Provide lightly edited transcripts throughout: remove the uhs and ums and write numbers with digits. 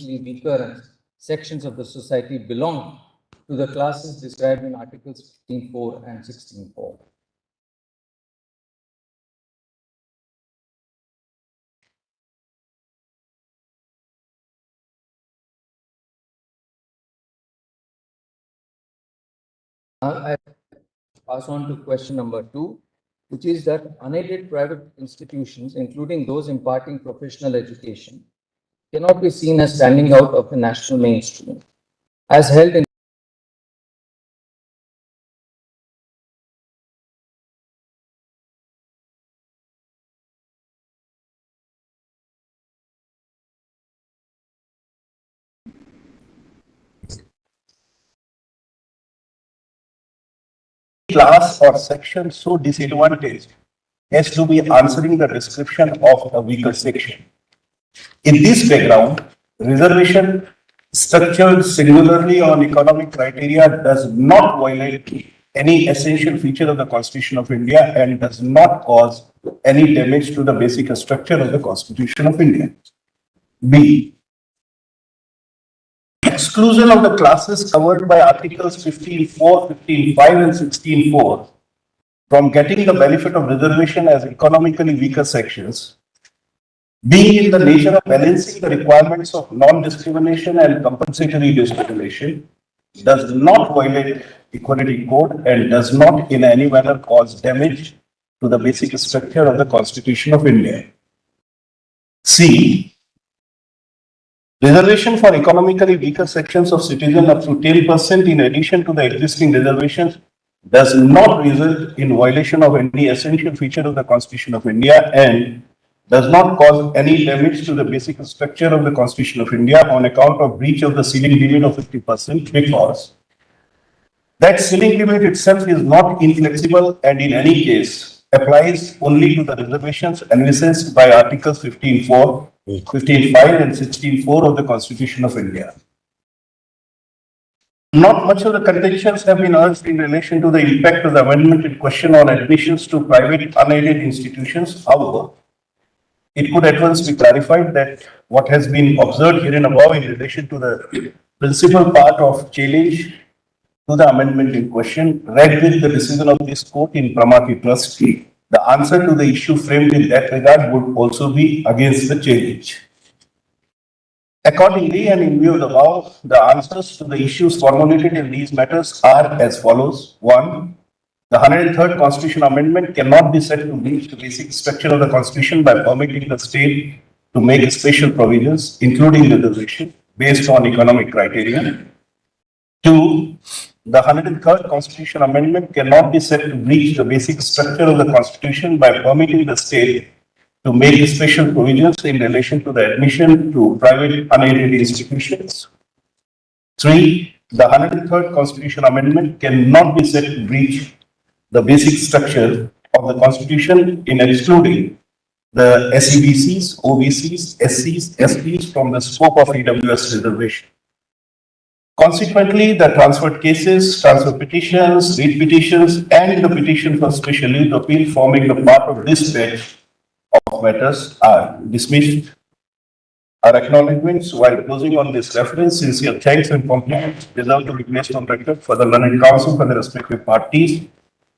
economically weaker sections of the society belong to the classes described in Articles 15.4 and 16.4. Now I pass on to question number 2, which is that unaided private institutions, including those imparting professional education, cannot be seen as standing out of the national mainstream, as held in class or section so disadvantaged as to be answering the description of a weaker section. In this background, reservation structured singularly on economic criteria does not violate any essential feature of the Constitution of India and does not cause any damage to the basic structure of the Constitution of India. B. Exclusion of the classes covered by Articles 15.4, 15.5 and 16.4 from getting the benefit of reservation as economically weaker sections, being in the nature of balancing the requirements of non-discrimination and compensatory discrimination, does not violate equality code and does not in any manner cause damage to the basic structure of the Constitution of India. C. Reservation for economically weaker sections of citizens up to 10% in addition to the existing reservations does not result in violation of any essential feature of the Constitution of India and does not cause any damage to the basic structure of the Constitution of India on account of breach of the ceiling limit of 50% because that ceiling limit itself is not inflexible and in any case applies only to the reservations envisaged by Articles 15.4, 15.5 and 16.4 of the Constitution of India. Not much of the contentions have been urged in relation to the impact of the amendment in question on admissions to private unaided institutions. However, it could at once be clarified that what has been observed here and above in relation to the principal part of challenge to the amendment in question, read with the decision of this court in Pramati Trust, the answer to the issue framed in that regard would also be against the challenge. Accordingly, and in view of the above, the answers to the issues formulated in these matters are as follows. 1. The 103rd Constitution Amendment cannot be said to breach the basic structure of the Constitution by permitting the state to make special provisions, including reservation, based on economic criteria. 2. The 103rd Constitution Amendment cannot be said to breach the basic structure of the Constitution by permitting the state to make special provisions in relation to the admission to private unaided institutions. 3. The 103rd Constitution Amendment cannot be said to breach the basic structure of the Constitution in excluding the SEBCs, OBCs, SCs, STs from the scope of EWS reservation. Consequently, the transferred cases, transfer petitions, writ petitions, and the petition for special leave to appeal forming the part of this batch of matters are dismissed. Our acknowledgements while closing on this reference, sincere thanks and compliments deserve to be placed on record for the learned counsel for the respective parties,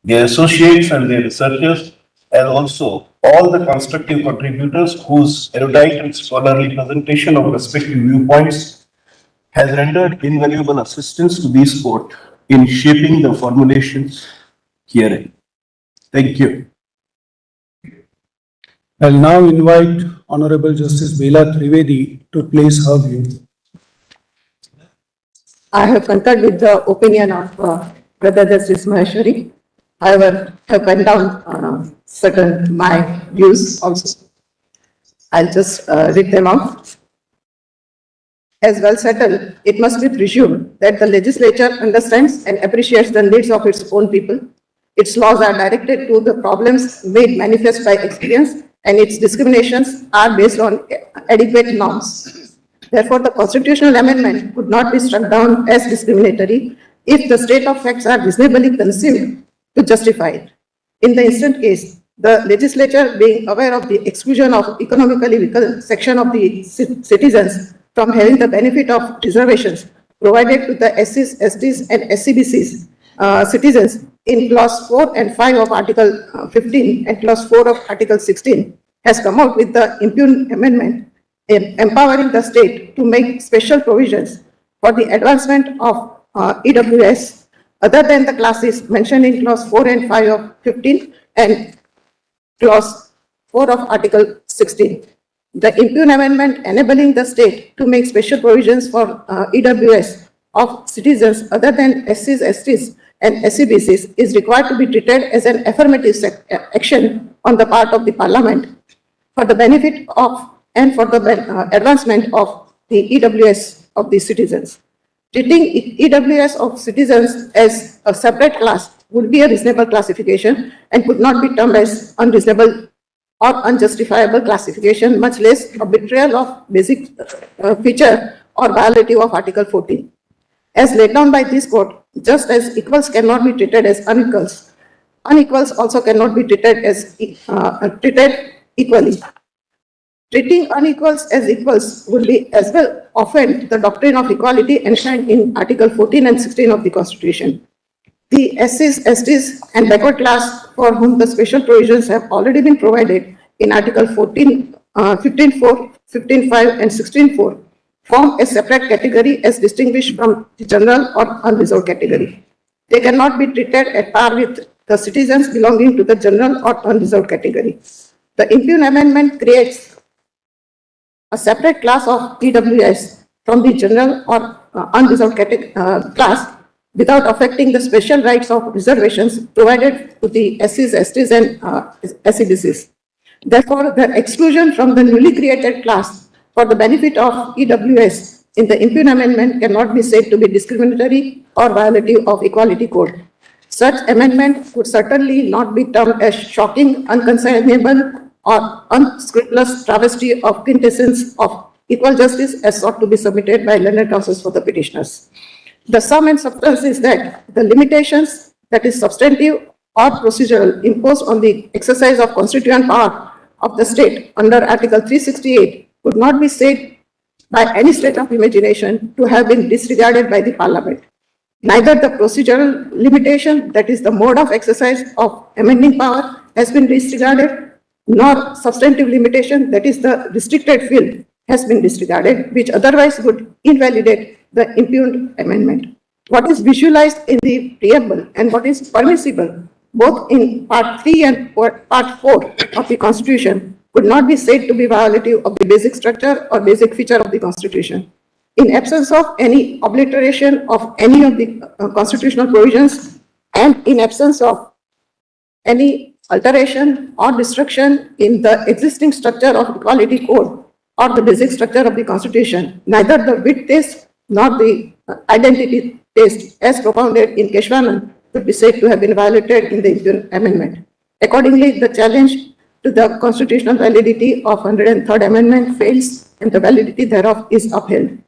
their associates and their researchers, and also all the constructive contributors whose erudite and scholarly presentation of respective viewpoints has rendered invaluable assistance to this court in shaping the formulations herein. Thank you. I'll now invite Honorable Justice Bela Trivedi to place her view. I have concurred with the opinion of Brother Justice Maheshwari. However, I have pen down certain my views also. I'll just read them out. As well settled, it must be presumed that the legislature understands and appreciates the needs of its own people. Its laws are directed to the problems made manifest by experience, and its discriminations are based on adequate norms. Therefore, the constitutional amendment could not be struck down as discriminatory if the state of facts are reasonably conceived to justify it. In the instant case, the legislature, being aware of the exclusion of economically weaker section of the citizens from having the benefit of reservations provided to the SCs, STs, and SCBCs citizens in clause 4 and 5 of Article 15 and clause 4 of Article 16 has come out with the impugned amendment empowering the state to make special provisions for the advancement of EWS other than the classes mentioned in clause 4 and 5 of 15 and clause 4 of Article 16. The impugned amendment enabling the state to make special provisions for EWS of citizens other than SCs, STs, and SCBCs is required to be treated as an affirmative action on the part of the Parliament for the benefit of and for the advancement of the EWS of the citizens. Treating EWS of citizens as a separate class would be a reasonable classification and could not be termed as unreasonable or unjustifiable classification, much less a betrayal of basic feature or violative of Article 14. As laid down by this court, just as equals cannot be treated as unequals, unequals also cannot be treated as treated equally. Treating unequals as equals would be as well offend the doctrine of equality enshrined in Article 14 and 16 of the Constitution. The SCs, STs, and backward class for whom the special provisions have already been provided in Article 14, 15.4, 15.5, and 16.4 form a separate category as distinguished from the general or unreserved category. They cannot be treated at par with the citizens belonging to the general or unreserved category. The impugned amendment creates a separate class of EWS from the general or unreserved class without affecting the special rights of reservations provided to the SCs, STs, and SCBCs. Therefore, the exclusion from the newly created class for the benefit of EWS in the impugned amendment cannot be said to be discriminatory or violative of Equality Code. Such amendment could certainly not be termed as shocking, unconscionable, or unscrupulous travesty of quintessence of equal justice as sought to be submitted by learned counsels for the petitioners. The sum and substance is that the limitations, that is substantive or procedural, imposed on the exercise of constituent power of the state under Article 368 could not be said by any stretch of imagination to have been disregarded by the Parliament. Neither the procedural limitation, that is the mode of exercise of amending power, has been disregarded, nor substantive limitation, that is the restricted field, has been disregarded, which otherwise would invalidate the impugned amendment. What is visualized in the preamble and what is permissible, both in Part 3 and Part 4 of the Constitution, could not be said to be violative of the basic structure or basic feature of the Constitution. In absence of any obliteration of any of the constitutional provisions and in absence of any alteration or destruction in the existing structure of Equality Code or the basic structure of the Constitution, neither the width test nor the identity test as propounded in Keshwanand could be said to have been violated in the impugned amendment. Accordingly, the challenge to the constitutional validity of 103rd Amendment fails and the validity thereof is upheld.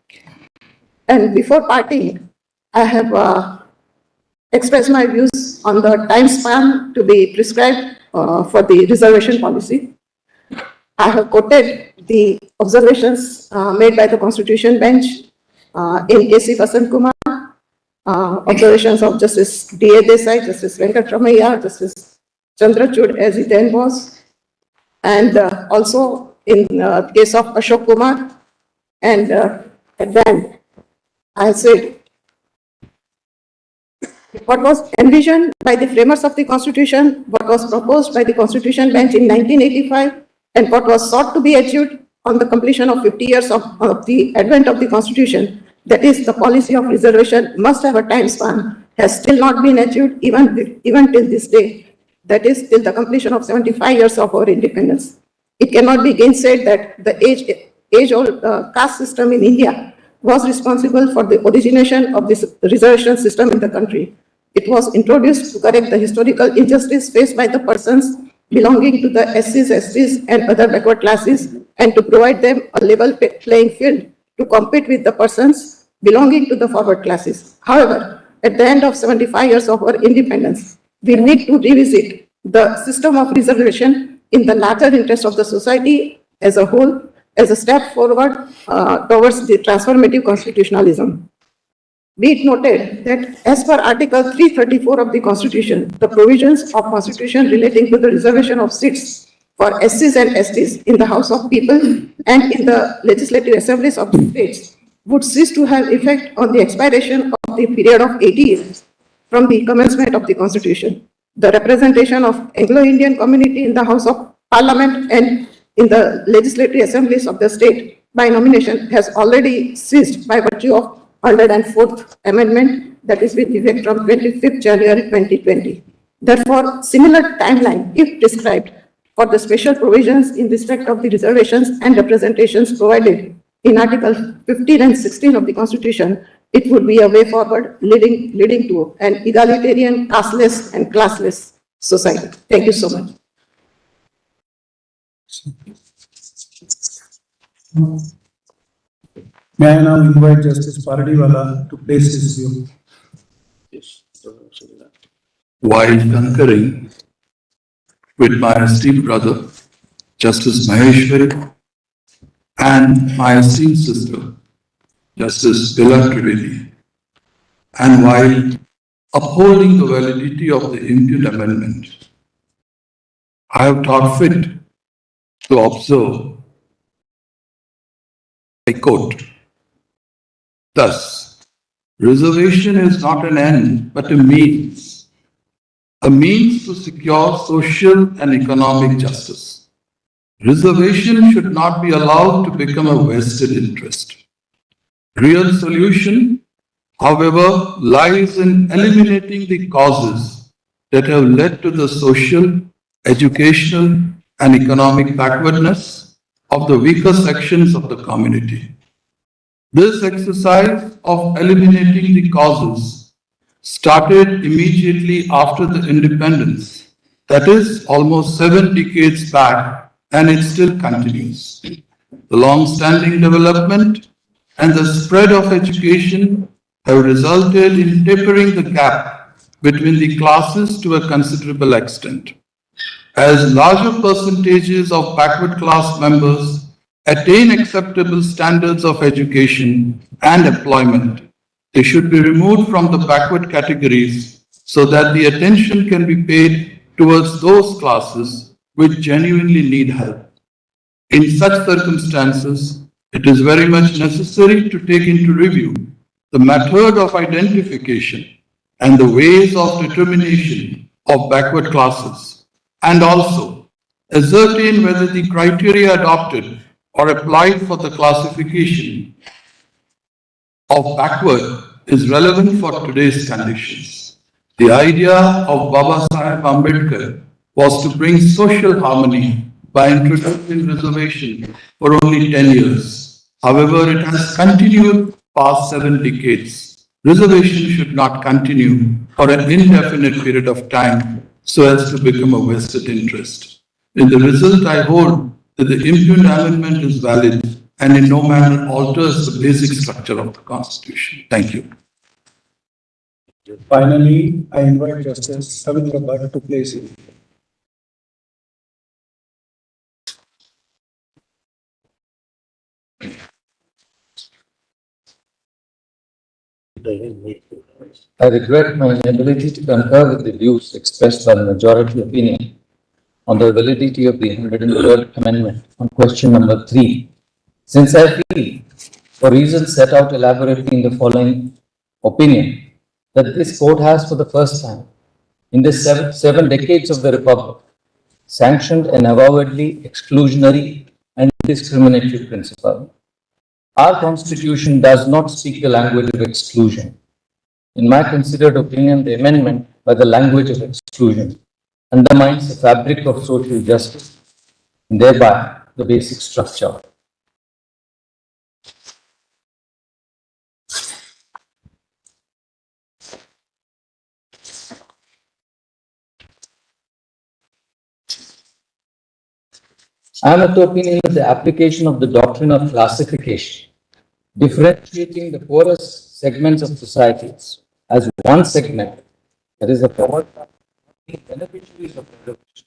And before parting, I have expressed my views on the time span to be prescribed for the reservation policy. I have quoted the observations made by the Constitution Bench in A.C. Vasant Kumar, observations of Justice D.A. Desai, Justice Venkatramaiah, Justice Chandrachud as he then was, and also in the case of Ashok Kumar. And at the end, I said, what was envisioned by the framers of the Constitution, what was proposed by the Constitution Bench in 1985, and what was sought to be achieved on the completion of 50 years of the advent of the Constitution, that is, the policy of reservation must have a time span, has still not been achieved even till this day, that is, till the completion of 75 years of our independence. It cannot be gainsaid that the age-old caste system in India was responsible for the origination of this reservation system in the country. It was introduced to correct the historical injustice faced by the persons belonging to the SCs, STs, and other backward classes, and to provide them a level playing field to compete with the persons belonging to the forward classes. However, at the end of 75 years of our independence, we need to revisit the system of reservation in the larger interest of the society as a whole, as a step forward towards the transformative constitutionalism. Be it noted that as per Article 334 of the Constitution, the provisions of Constitution relating to the reservation of seats for SCs and STs in the House of People and in the legislative assemblies of the states would cease to have effect on the expiration of the period of 80 years from the commencement of the Constitution. The representation of Anglo-Indian community in the House of Parliament and in the legislative assemblies of the state by nomination has already ceased by virtue of 104th Amendment, that is with effect from 25th January 2020. Therefore, similar timeline, if prescribed, for the special provisions in respect of the reservations and representations provided in Article 15 and 16 of the Constitution, it would be a way forward leading to an egalitarian, casteless and classless society. Thank you so much. May I now invite Justice Paradiwala to place his view? While concurring with my esteemed brother, Justice Maheshwari, and my esteemed sister, Justice Bharat, and while upholding the validity of the impugned amendment, I have thought fit to observe, I quote, thus, reservation is not an end, but a means to secure social and economic justice. Reservation should not be allowed to become a vested interest. Real solution, however, lies in eliminating the causes that have led to the social, educational, and economic backwardness of the weaker sections of the community. This exercise of eliminating the causes started immediately after the independence, that is almost 7 decades back, and it still continues. The long-standing development and the spread of education have resulted in tapering the gap between the classes to a considerable extent. As larger percentages of backward class members attain acceptable standards of education and employment, they should be removed from the backward categories so that the attention can be paid towards those classes which genuinely need help. In such circumstances, it is very much necessary to take into review the method of identification and the ways of determination of backward classes, and also ascertain whether the criteria adopted or applied for the classification of backward is relevant for today's conditions. The idea of Baba Saheb Ambedkar was to bring social harmony by introducing reservation for only 10 years. However, it has continued past 7 decades. Reservation should not continue for an indefinite period of time so as to become a vested interest. In the result, I hold that the impugned amendment is valid and in no manner alters the basic structure of the Constitution. Thank you. Finally, I invite Justice Ravindra Bharat to place his view. I regret my inability to concur with the views expressed by the majority opinion on the validity of the 103rd Amendment on question number 3, since I feel, for reasons set out elaborately in the following opinion, that this court has for the first time in the seven decades of the Republic sanctioned an avowedly exclusionary and discriminatory principle. Our Constitution does not speak the language of exclusion. In my considered opinion, the amendment, by the language of exclusion, undermines the fabric of social justice and thereby the basic structure. I am of the opinion that the application of the doctrine of classification, differentiating the poorest segments of societies as one segment, that is the poor beneficiaries of reservation,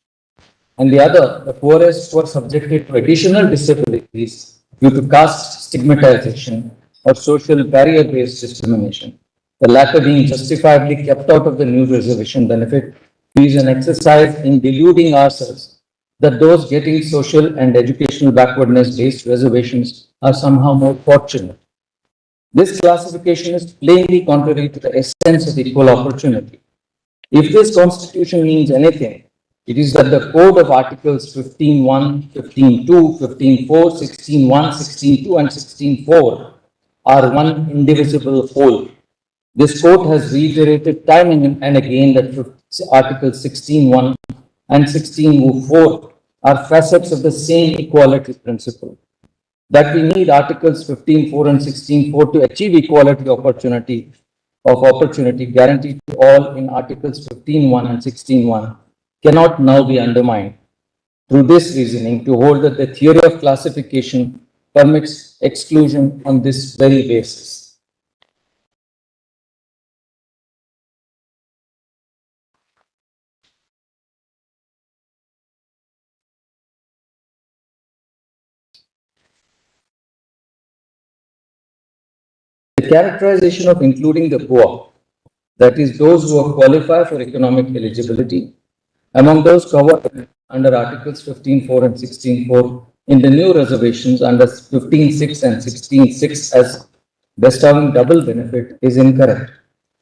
and the other, the poorest who are subjected to additional disabilities due to caste stigmatization or social barrier-based discrimination, the latter being justifiably kept out of the new reservation benefit is an exercise in deluding ourselves that those getting social and educational backwardness-based reservations are somehow more fortunate. This classification is plainly contrary to the essence of equal opportunity. If this constitution means anything, it is that the code of articles 15.1, 15.2, 15.4, 16.1, 16.2 and 16.4 are one indivisible whole. This court has reiterated time and again that Article 16.1 and 16.4 are facets of the same equality principle. That we need Articles 15.4 and 16.4 to achieve equality opportunity guaranteed to all in Articles 15.1 and 16.1 cannot now be undermined through this reasoning to hold that the theory of classification permits exclusion on this very basis. The characterization of including the poor, that is, those who qualify for economic eligibility, among those covered under Articles 15.4 and 16.4 in the new reservations under 15.6 and 16.6 as bestowing double benefit is incorrect.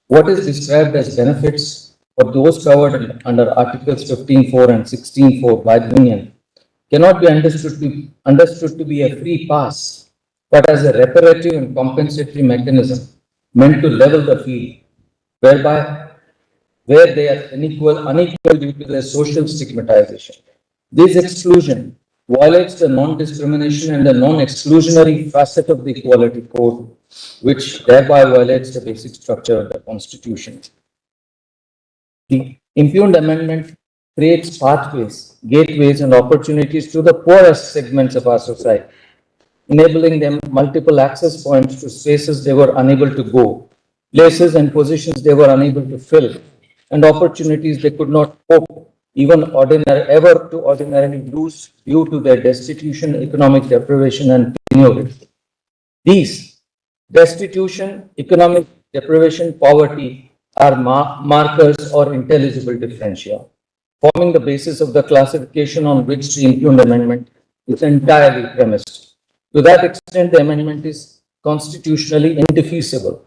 What is described as benefits for those covered under Articles 15.4 and 16.4 by the Union cannot be understood to be a free pass, but as a reparative and compensatory mechanism meant to level the field, whereby where they are unequal due to their social stigmatization. This exclusion violates the non-discrimination and the non-exclusionary facet of the Equality Code, which thereby violates the basic structure of the Constitution. The impugned amendment creates pathways, gateways, and opportunities to the poorest segments of our society, enabling them multiple access points to spaces they were unable to go, places and positions they were unable to fill, and opportunities they could not hope ever to ordinarily lose due to their destitution, economic deprivation, and penury. These destitution, economic deprivation, poverty are markers or intelligible differentia, forming the basis of the classification on which the impugned amendment is entirely premised. To that extent, the amendment is constitutionally indefeasible.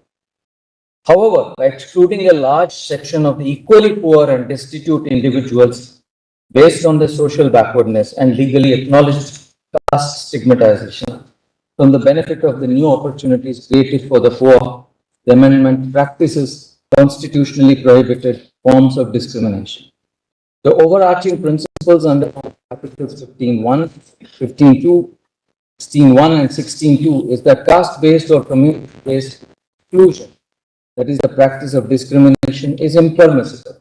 However, by excluding a large section of the equally poor and destitute individuals based on their social backwardness and legally acknowledged caste stigmatization from the benefit of the new opportunities created for the poor, the amendment practices constitutionally prohibited forms of discrimination. The overarching principles under Articles 15.1, 15.2, 16.1 and 16.2 is that caste-based or community-based exclusion, that is the practice of discrimination, is impermissible.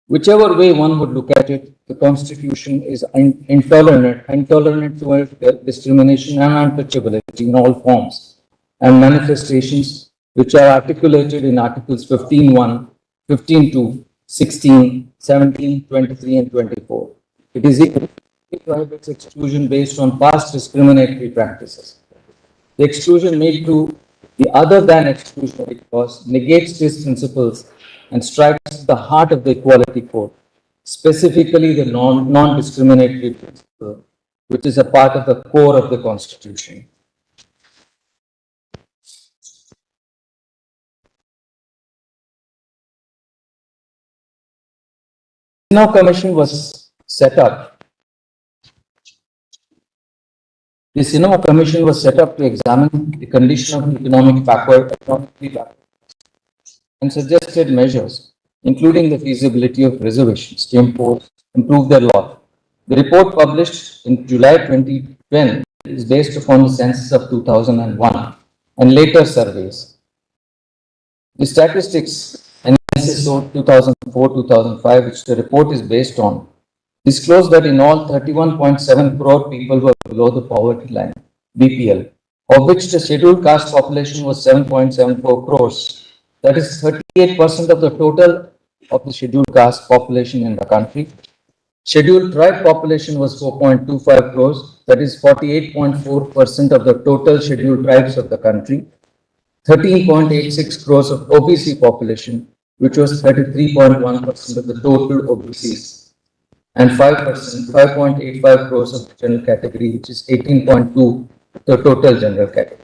Whichever way one would look at it, the Constitution is intolerant towards discrimination and untouchability in all forms and manifestations which are articulated in Articles 15.1, 15.2, 16, 17, 23 and 24. It is it prohibits exclusion based on past discriminatory practices. The exclusion made to the other than exclusionary clause negates these principles and strikes the heart of the Equality Code, specifically the non-discriminatory principle, which is a part of the core of the Constitution. The Sinha Commission was set up. The Sinha Commission was set up to examine the condition of economically backward and suggested measures, including the feasibility of reservations to improve their law. The report published in July 2010 is based upon the census of 2001 and later surveys. The statistics and SSO 2004-2005, which the report is based on, disclose that in all 31.7 crore people were below the poverty line, BPL, of which the scheduled caste population was 7.74 crores. That is 38% of the total of the scheduled caste population in the country. Scheduled tribe population was 4.25 crores, that is 48.4% of the total scheduled tribes of the country. 13.86 crores of OBC population, which was 33.1% of the total OBCs, and 5%, 5.85 crores of the general category, which is 18.2 the total general category.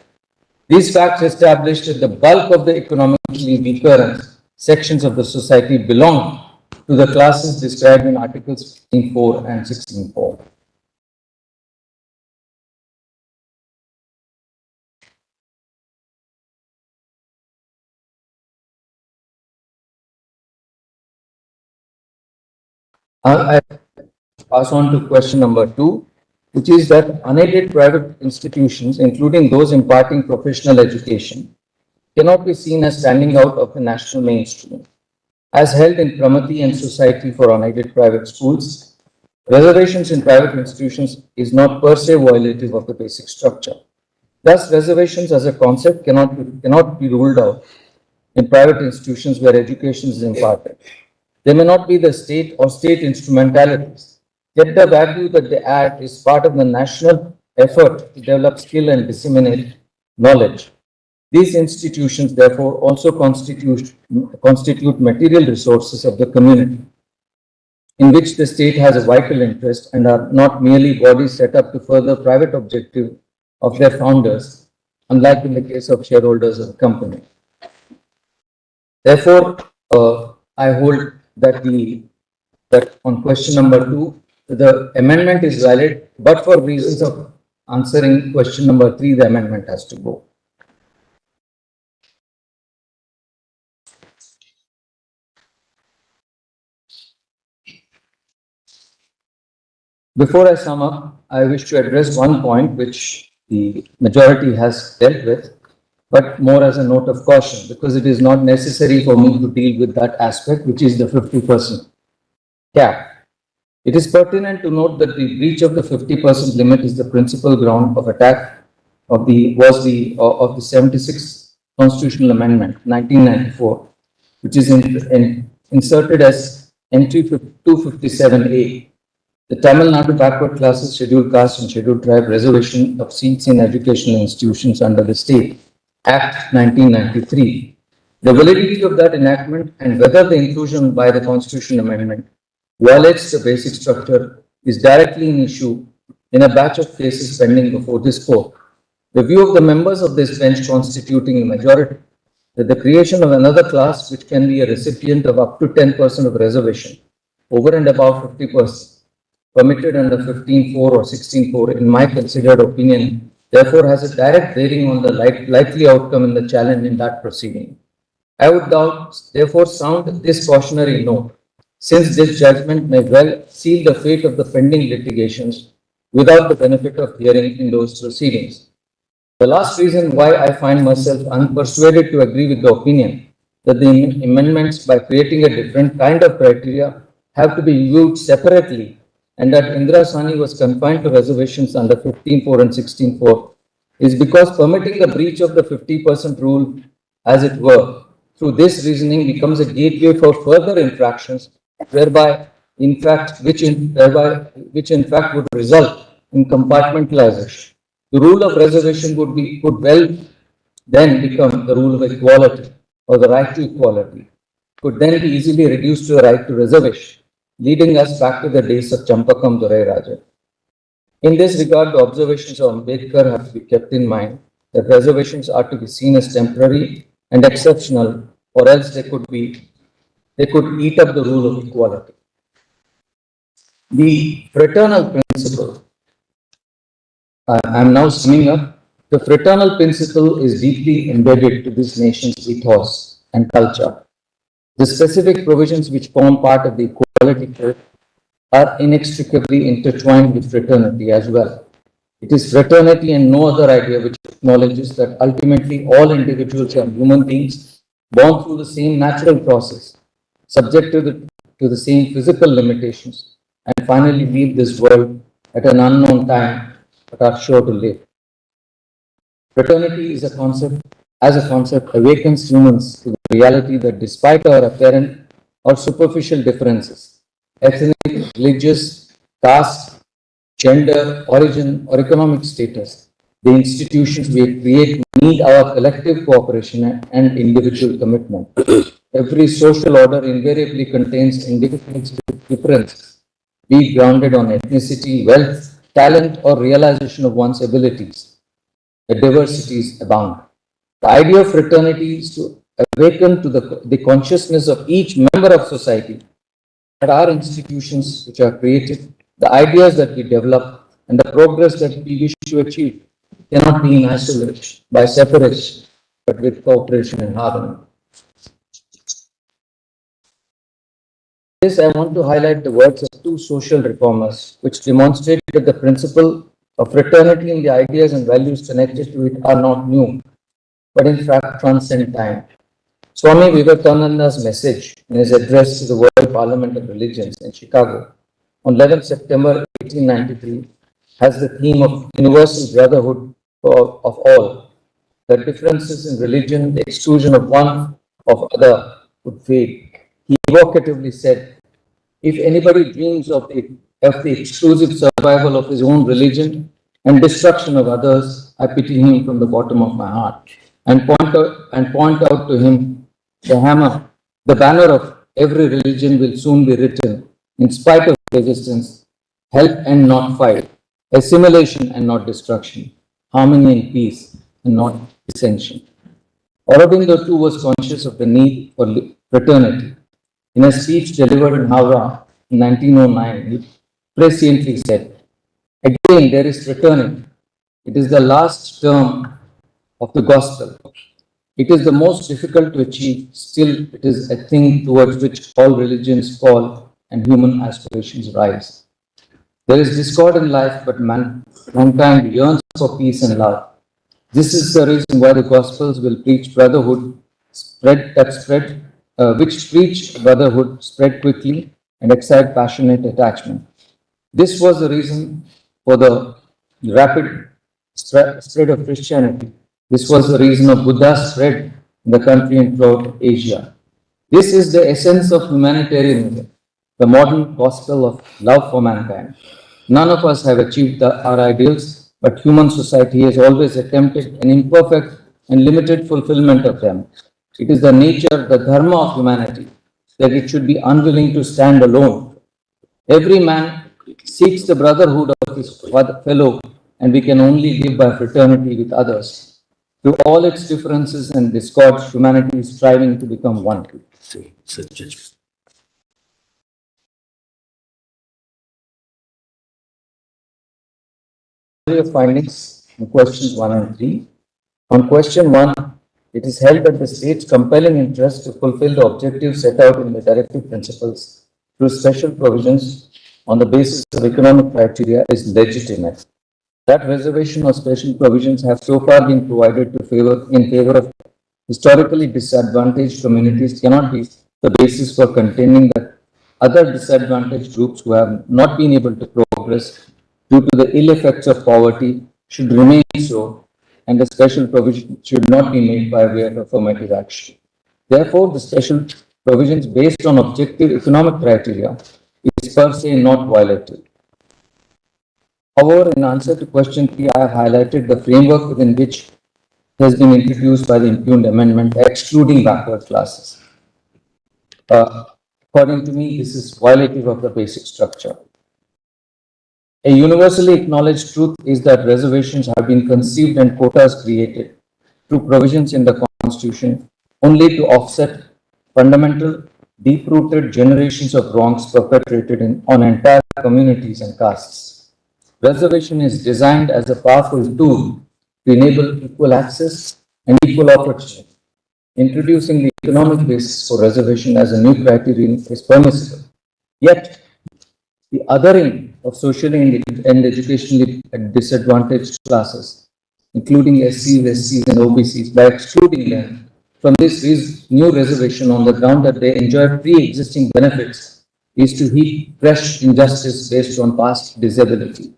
These facts established that the bulk of the economically weaker sections of the society belong to the classes described in Articles 15.4 and 16.4. I pass on to question number 2, which is that unaided private institutions, including those imparting professional education, cannot be seen as standing out of the national mainstream. As held in Pramati and Society for Unaided Private Schools, reservations in private institutions is not per se violative of the basic structure. Thus, reservations as a concept cannot be ruled out in private institutions where education is imparted. They may not be the state or state instrumentalities, yet the value that they add is part of the national effort to develop skill and disseminate knowledge. These institutions, therefore, also constitute material resources of the community, in which the state has a vital interest and are not merely bodies set up to further private objective of their founders, unlike in the case of shareholders of the company. Therefore, I hold that on question number 2, the amendment is valid, but for reasons of answering question number 3, the amendment has to go. Before I sum up, I wish to address one point which the majority has dealt with, but more as a note of caution, because it is not necessary for me to deal with that aspect, which is the 50% cap. It is pertinent to note that the breach of the 50% limit is the principal ground of attack of the 76th Constitutional Amendment, 1994, which is inserted as entry 257A. The Tamil Nadu Backward Classes, Scheduled Caste and Scheduled Tribe Reservation of Seats in Educational Institutions under the State Act 1993. The validity of that enactment and whether the inclusion by the Constitutional Amendment violates the basic structure is directly in issue in a batch of cases pending before this court. The view of the members of this bench constituting a majority that the creation of another class which can be a recipient of up to 10% of reservation over and above 50% permitted under 15.4 or 16.4, in my considered opinion, therefore has a direct bearing on the likely outcome in the challenge in that proceeding. I would therefore sound this cautionary note, since this judgment may well seal the fate of the pending litigations without the benefit of hearing in those proceedings. The last reason why I find myself unpersuaded to agree with the opinion that the amendments, by creating a different kind of criteria, have to be viewed separately, and that Indira Sani was confined to reservations under 15.4 and 16.4 is because permitting the breach of the 50% rule, as it were, through this reasoning becomes a gateway for further infractions, which in fact would result in compartmentalization. The rule of reservation could well then become the rule of equality or the right to equality, could then be easily reduced to the right to reservation, leading us back to the days of Champakam Durai Raja. In this regard, the observations of Ambedkar have to be kept in mind that reservations are to be seen as temporary and exceptional, or else they could eat up the rule of equality. The fraternal principle, I am now summing up, the fraternal principle is deeply embedded to this nation's ethos and culture. The specific provisions which form part of the Equality Code are inextricably intertwined with fraternity as well. It is fraternity and no other idea which acknowledges that ultimately all individuals are human beings born through the same natural process, subject to the same physical limitations, and finally leave this world at an unknown time but are sure to live. Fraternity is a concept awakens humans to the reality that despite our apparent or superficial differences, ethnic, religious, caste, gender, origin, or economic status. The institutions we create need our collective cooperation and individual commitment. Every social order invariably contains individual differences, be it grounded on ethnicity, wealth, talent, or realization of one's abilities. The diversities abound. The idea of fraternity is to awaken to the consciousness of each member of society that our institutions which are created, the ideas that we develop, and the progress that we wish to achieve cannot be in isolation, by separation, but with cooperation and harmony. This, I want to highlight the words of two social reformers, which demonstrate that the principle of fraternity and the ideas and values connected to it are not new, but in fact transcend time. Swami Vivekananda's message in his address to the World Parliament of Religions in Chicago on 11 September 1893 has the theme of universal brotherhood of all. The differences in religion, the exclusion of one of other would fade. He evocatively said, if anybody dreams of the exclusive survival of his own religion and destruction of others, I pity him from the bottom of my heart and point out to him the hammer, the banner of every religion will soon be written in spite of resistance, help and not fight, assimilation and not destruction, harmony and peace and not dissension. Aurobindo too was conscious of the need for fraternity. In a speech delivered in Howrah in 1909, he presciently said, again there is fraternity. It is the last term of the gospel. It is the most difficult to achieve, still it is a thing towards which all religions fall and human aspirations rise. There is discord in life, but mankind yearns for peace and love. This is the reason why the Gospels will preach brotherhood, which preach brotherhood, spread quickly, and excite passionate attachment. This was the reason for the rapid spread of Christianity. This was the reason of Buddha's spread in the country and throughout Asia. This is the essence of humanitarianism, the modern gospel of love for mankind. None of us have achieved our ideals, but human society has always attempted an imperfect and limited fulfillment of them. It is the nature, the dharma of humanity, that it should be unwilling to stand alone. Every man seeks the brotherhood of his fellow, and we can only live by fraternity with others. Through all its differences and discords, humanity is striving to become one. Findings in questions 1 and 3. On question 1, it is held that the state's compelling interest to fulfill the objectives set out in the directive principles through special provisions on the basis of economic criteria is legitimate. That reservation or special provisions have so far been provided in favor of historically disadvantaged communities cannot be the basis for contending that other disadvantaged groups who have not been able to progress due to the ill effects of poverty should remain so, and the special provision should not be made by way of affirmative action. Therefore, the special provisions based on objective economic criteria is per se not violated. However, in answer to question 3, I have highlighted the framework within which has been introduced by the impugned amendment, excluding backward classes. According to me, this is violative of the basic structure. A universally acknowledged truth is that reservations have been conceived and quotas created through provisions in the Constitution only to offset fundamental, deep-rooted generations of wrongs perpetrated on entire communities and castes. Reservation is designed as a powerful tool to enable equal access and equal opportunity. Introducing the economic basis for reservation as a new criterion is permissible. Yet, the othering of socially and educationally disadvantaged classes, including SCs, SCs, and OBCs, by excluding them from this new reservation on the ground that they enjoy pre-existing benefits, is to heap fresh injustice based on past disability.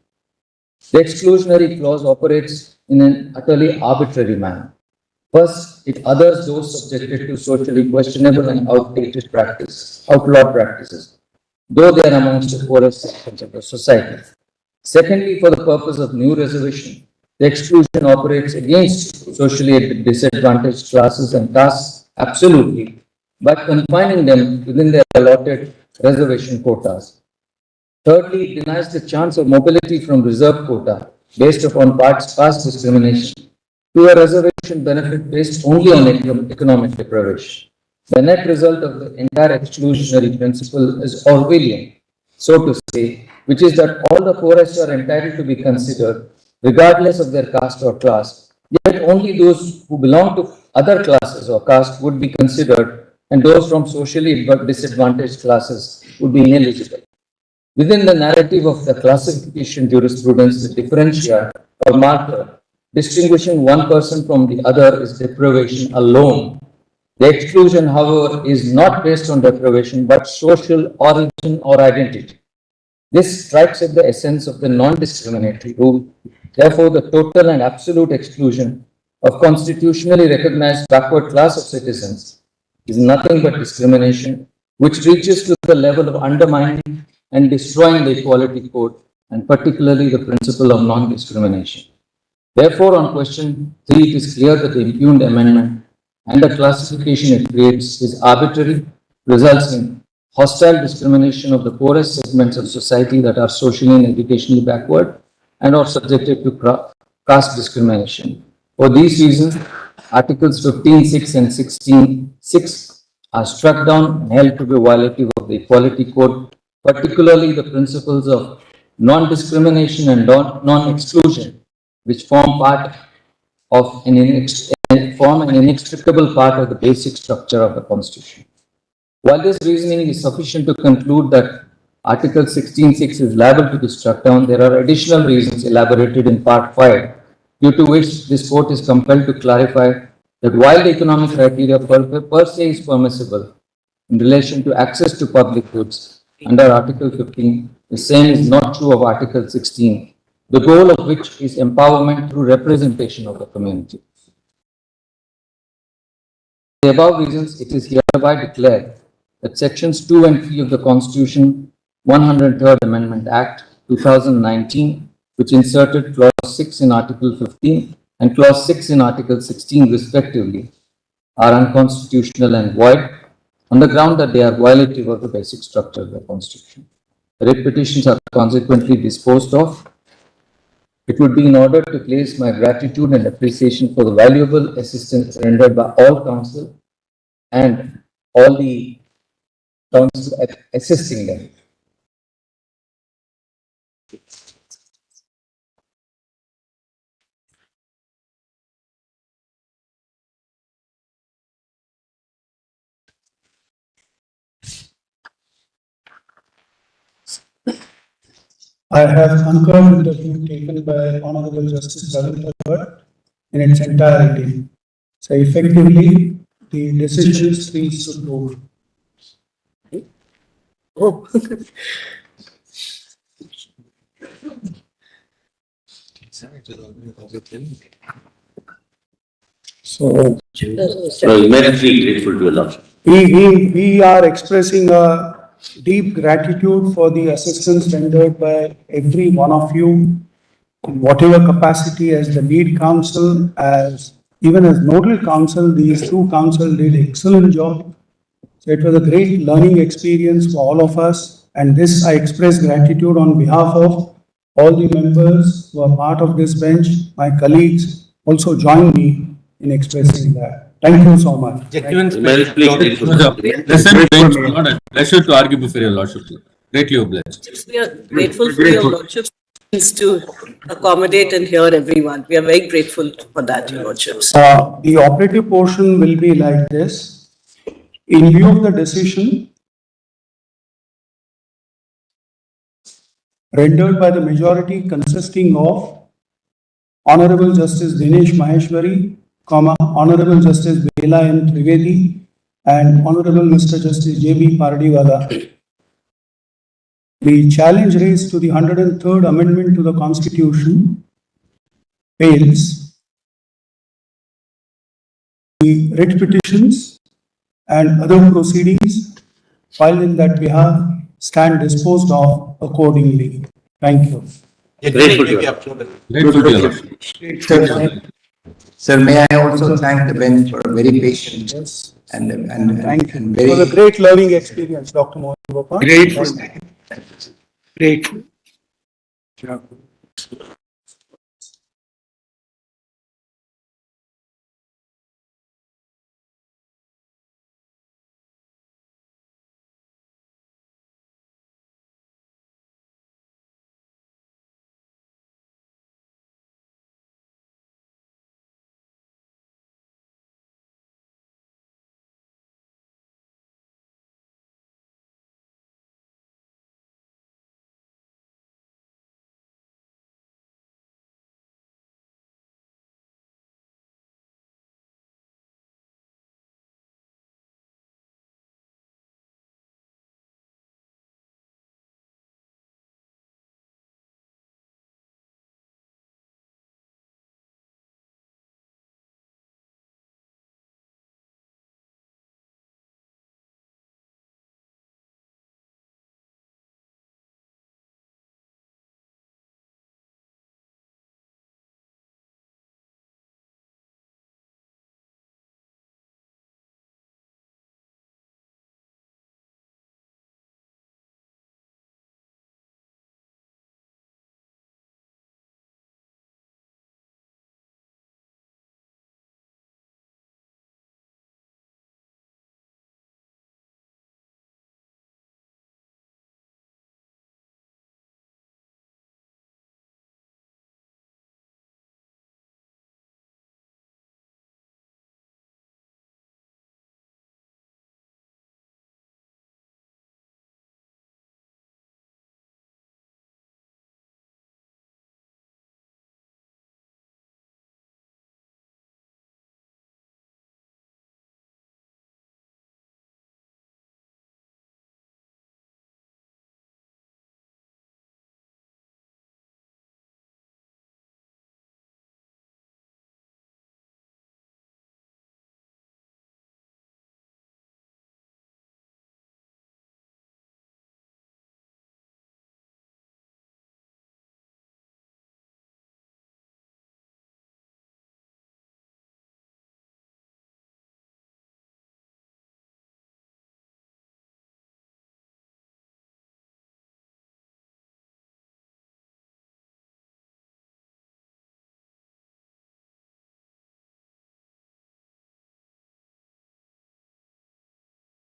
The exclusionary clause operates in an utterly arbitrary manner. First, it others those subjected to socially questionable and outlawed practices. though they are amongst the poorest sections of the society. Secondly, for the purpose of new reservation, the exclusion operates against socially disadvantaged classes and castes absolutely, by confining them within their allotted reservation quotas. Thirdly, it denies the chance of mobility from reserve quota based upon past discrimination to a reservation benefit based only on economic deprivation. The net result of the entire exclusionary principle is Orwellian, so to say, which is that all the poorest are entitled to be considered regardless of their caste or class, yet only those who belong to other classes or caste would be considered, and those from socially disadvantaged classes would be ineligible. Within the narrative of the classification jurisprudence, the differentia or marker distinguishing one person from the other is deprivation alone. The exclusion, however, is not based on deprivation but social origin or identity. This strikes at the essence of the non-discriminatory rule. Therefore, the total and absolute exclusion of constitutionally recognized backward class of citizens is nothing but discrimination, which reaches to the level of undermining and destroying the equality code, and particularly the principle of non-discrimination. Therefore, on question 3, it is clear that the impugned amendment and the classification it creates is arbitrary, results in hostile discrimination of the poorest segments of society that are socially and educationally backward and are subjected to caste discrimination. For these reasons, Articles 15(6) and 16(6) are struck down and held to be violative of the Equality Code, particularly the principles of non-discrimination and non-exclusion, which form an inextricable part of the basic structure of the Constitution. While this reasoning is sufficient to conclude that Article 16(6) is liable to be struck down, there are additional reasons elaborated in Part 5, due to which this court is compelled to clarify that while the economic criteria per se is permissible in relation to access to public goods under Article 15, the same is not true of Article 16, the goal of which is empowerment through representation of the community. For the above reasons, it is hereby declared that Sections 2 and 3 of the Constitution 103rd Amendment Act 2019, which inserted Clause 6 in Article 15 and Clause 6 in Article 16 respectively, are unconstitutional and void on the ground that they are violative of the basic structure of the Constitution. The writ petitions are consequently disposed of. It would be in order to place my gratitude and appreciation for the valuable assistance rendered by all counsel and all the counsel assisting them. I have concurred with the view taken by Honorable Justice Bharat in its entirety. So effectively, the decision is please to prove. Oh. So Immensely grateful to your lordship. we are expressing a deep gratitude for the assistance rendered by every one of you in whatever capacity as the lead counsel, as even as nodal counsel. These two counsel did excellent job. So it was a great learning experience for all of us, and this I express gratitude on behalf of all the members who are part of this bench. My colleagues also join me in expressing that. Thank you so much. Immensely grateful. Present bench, not a pleasure to argue before your lordship. Greatly obliged. We are grateful for your lordship's to accommodate and hear everyone. We are very grateful for that, your lordships. The operative portion will be like this. In view of the decision rendered by the majority consisting of Honorable Justice Dinesh Maheshwari, Honorable Justice Bela M. Trivedi, and Honorable Mr. Justice J.B. Pardiwala, the challenge raised to the 103rd Amendment to the Constitution fails. The writ petitions and other proceedings filed in that behalf stand disposed of accordingly. Thank you. Grateful to you. Grateful to your lordship. Sir, may I also thank the bench for a very patient Yes. and Thank you. and It was a very great learning experience, Dr. Mohan Gopal. grateful. Grateful.